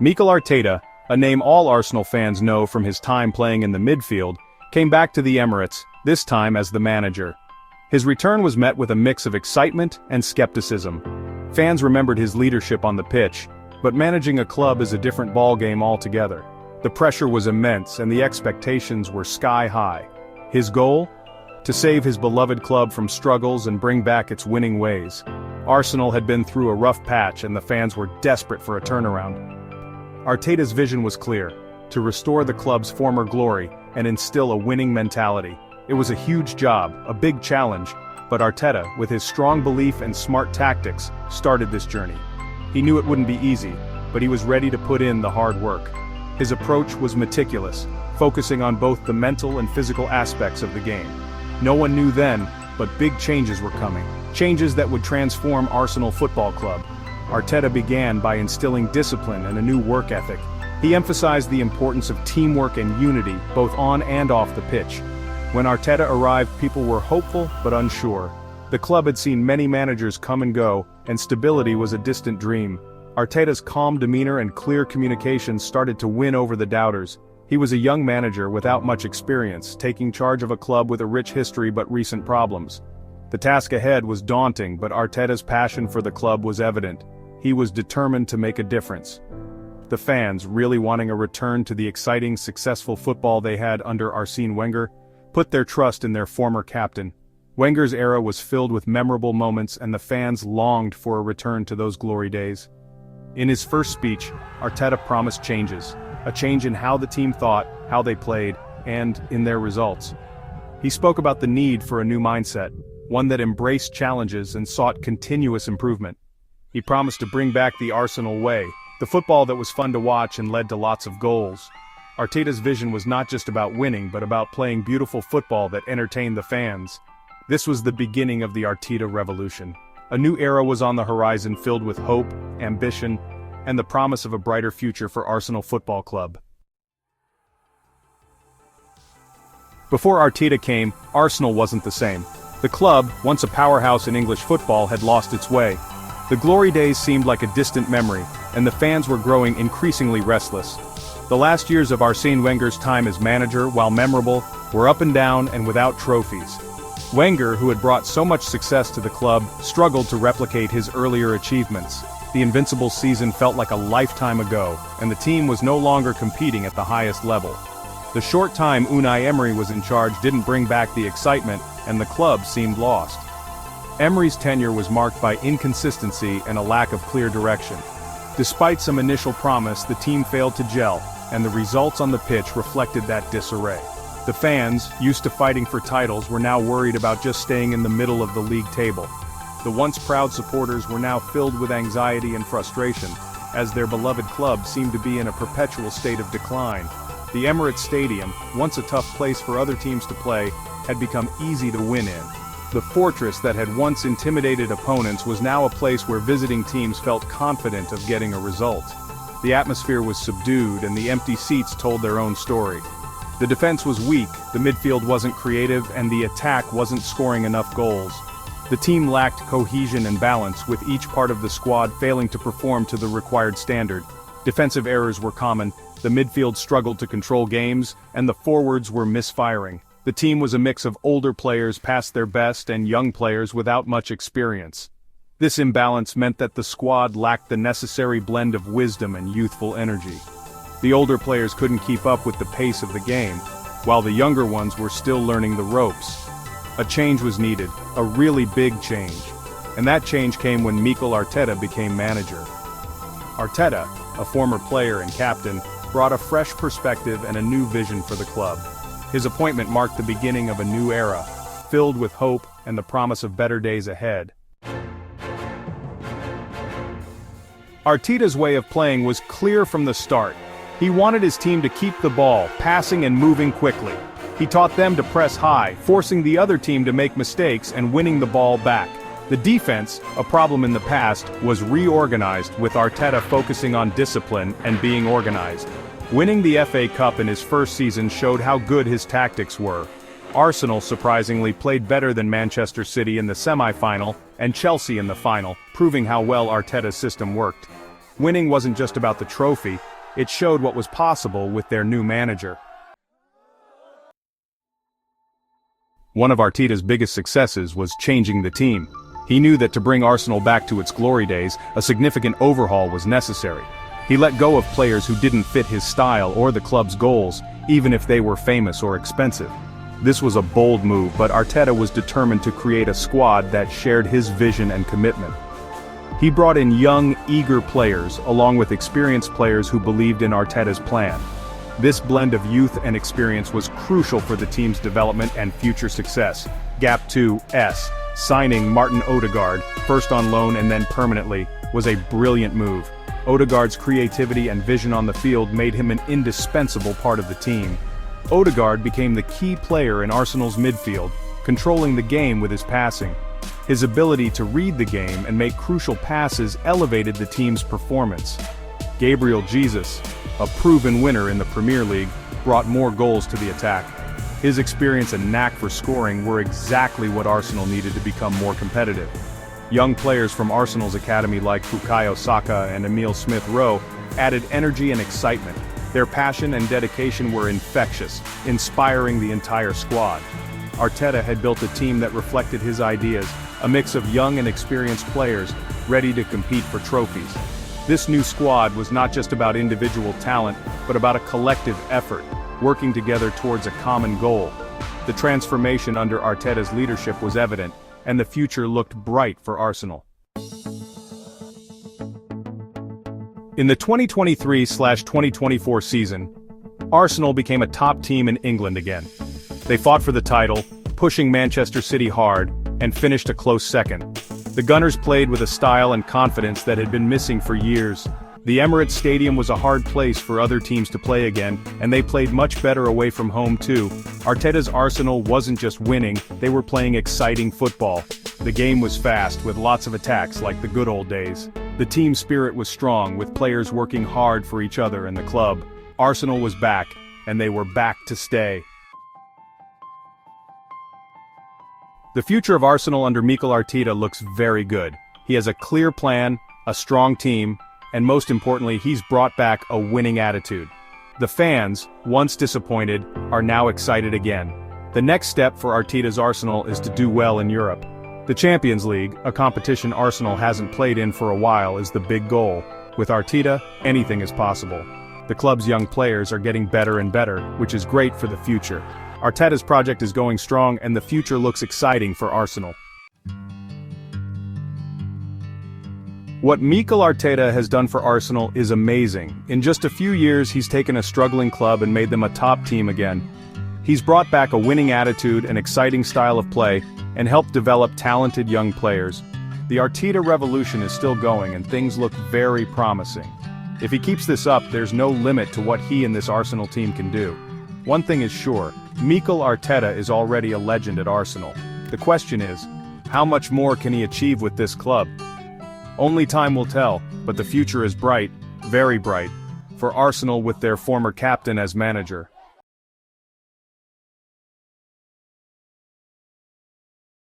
Mikel Arteta, a name all Arsenal fans know from his time playing in the midfield, came back to the Emirates, this time as the manager. His return was met with a mix of excitement and skepticism. Fans remembered his leadership on the pitch, but managing a club is a different ballgame altogether. The pressure was immense and the expectations were sky high. His goal? To save his beloved club from struggles and bring back its winning ways. Arsenal had been through a rough patch and the fans were desperate for a turnaround. Arteta's vision was clear: to restore the club's former glory and instill a winning mentality. It was a huge job, a big challenge, but Arteta, with his strong belief and smart tactics, started this journey. He knew it wouldn't be easy, but he was ready to put in the hard work. His approach was meticulous, focusing on both the mental and physical aspects of the game. No one knew then, but big changes were coming. Changes that would transform Arsenal Football Club. Arteta began by instilling discipline and a new work ethic. He emphasized the importance of teamwork and unity, both on and off the pitch. When Arteta arrived, people were hopeful but unsure. The club had seen many managers come and go, and stability was a distant dream. Arteta's calm demeanor and clear communication started to win over the doubters. He was a young manager without much experience, taking charge of a club with a rich history but recent problems. The task ahead was daunting, but Arteta's passion for the club was evident. He was determined to make a difference. The fans, really wanting a return to the exciting, successful football they had under Arsene Wenger, put their trust in their former captain. Wenger's era was filled with memorable moments and the fans longed for a return to those glory days. In his first speech, Arteta promised changes. A change in how the team thought, how they played, and in their results. He spoke about the need for a new mindset, one that embraced challenges and sought continuous improvement. He promised to bring back the Arsenal way, the football that was fun to watch and led to lots of goals. Arteta's vision was not just about winning but about playing beautiful football that entertained the fans. This was the beginning of the Arteta revolution. A new era was on the horizon filled with hope, ambition, and the promise of a brighter future for Arsenal Football Club. Before Arteta came, Arsenal wasn't the same. The club, once a powerhouse in English football, had lost its way. The glory days seemed like a distant memory, and the fans were growing increasingly restless. The last years of Arsene Wenger's time as manager, while memorable, were up and down and without trophies. Wenger, who had brought so much success to the club, struggled to replicate his earlier achievements. The invincible season felt like a lifetime ago, and the team was no longer competing at the highest level. The short time Unai Emery was in charge didn't bring back the excitement, and the club seemed lost. Emery's tenure was marked by inconsistency and a lack of clear direction. Despite some initial promise, the team failed to gel, and the results on the pitch reflected that disarray. The fans, used to fighting for titles, were now worried about just staying in the middle of the league table. The once proud supporters were now filled with anxiety and frustration, as their beloved club seemed to be in a perpetual state of decline. The Emirates Stadium, once a tough place for other teams to play, had become easy to win in. The fortress that had once intimidated opponents was now a place where visiting teams felt confident of getting a result. The atmosphere was subdued and the empty seats told their own story. The defense was weak, the midfield wasn't creative, and the attack wasn't scoring enough goals. The team lacked cohesion and balance, with each part of the squad failing to perform to the required standard. Defensive errors were common, the midfield struggled to control games, and the forwards were misfiring. The team was a mix of older players past their best and young players without much experience. This imbalance meant that the squad lacked the necessary blend of wisdom and youthful energy. The older players couldn't keep up with the pace of the game, while the younger ones were still learning the ropes. A change was needed, a really big change. And that change came when Mikel Arteta became manager. Arteta, a former player and captain, brought a fresh perspective and a new vision for the club. His appointment marked the beginning of a new era, filled with hope and the promise of better days ahead. Arteta's way of playing was clear from the start. He wanted his team to keep the ball, passing and moving quickly. He taught them to press high, forcing the other team to make mistakes and winning the ball back. The defense, a problem in the past, was reorganized, with Arteta focusing on discipline and being organized. Winning the FA Cup in his first season showed how good his tactics were. Arsenal surprisingly played better than Manchester City in the semi-final and Chelsea in the final, proving how well Arteta's system worked. Winning wasn't just about the trophy, it showed what was possible with their new manager. One of Arteta's biggest successes was changing the team. He knew that to bring Arsenal back to its glory days, a significant overhaul was necessary. He let go of players who didn't fit his style or the club's goals, even if they were famous or expensive. This was a bold move, but Arteta was determined to create a squad that shared his vision and commitment. He brought in young, eager players, along with experienced players who believed in Arteta's plan. This blend of youth and experience was crucial for the team's development and future success. Gap 2S, signing Martin Ødegaard, first on loan and then permanently, was a brilliant move. Ødegaard's creativity and vision on the field made him an indispensable part of the team. Ødegaard became the key player in Arsenal's midfield, controlling the game with his passing. His ability to read the game and make crucial passes elevated the team's performance. Gabriel Jesus, a proven winner in the Premier League, brought more goals to the attack. His experience and knack for scoring were exactly what Arsenal needed to become more competitive. Young players from Arsenal's academy like Bukayo Saka and Emile Smith-Rowe added energy and excitement. Their passion and dedication were infectious, inspiring the entire squad. Arteta had built a team that reflected his ideas, a mix of young and experienced players, ready to compete for trophies. This new squad was not just about individual talent, but about a collective effort, working together towards a common goal. The transformation under Arteta's leadership was evident, and the future looked bright for Arsenal. In the 2023/2024 season, Arsenal became a top team in England again. They fought for the title, pushing Manchester City hard, and finished a close second. The Gunners played with a style and confidence that had been missing for years. The Emirates Stadium was a hard place for other teams to play again, and they played much better away from home too. Arteta's Arsenal wasn't just winning, they were playing exciting football. The game was fast, with lots of attacks like the good old days. The team spirit was strong, with players working hard for each other and the club. Arsenal was back, and they were back to stay. The future of Arsenal under Mikel Arteta looks very good. He has a clear plan, a strong team, and most importantly, he's brought back a winning attitude. The fans, once disappointed, are now excited again. The next step for Arteta's Arsenal is to do well in Europe. The Champions League, a competition Arsenal hasn't played in for a while, is the big goal. With Arteta, anything is possible. The club's young players are getting better and better, which is great for the future. Arteta's project is going strong and the future looks exciting for Arsenal. What Mikel Arteta has done for Arsenal is amazing. In just a few years, he's taken a struggling club and made them a top team again. He's brought back a winning attitude, an exciting style of play, and helped develop talented young players. The Arteta revolution is still going and things look very promising. If he keeps this up, there's no limit to what he and this Arsenal team can do. One thing is sure, Mikel Arteta is already a legend at Arsenal. The question is, how much more can he achieve with this club? Only time will tell, but the future is bright, very bright, for Arsenal with their former captain as manager.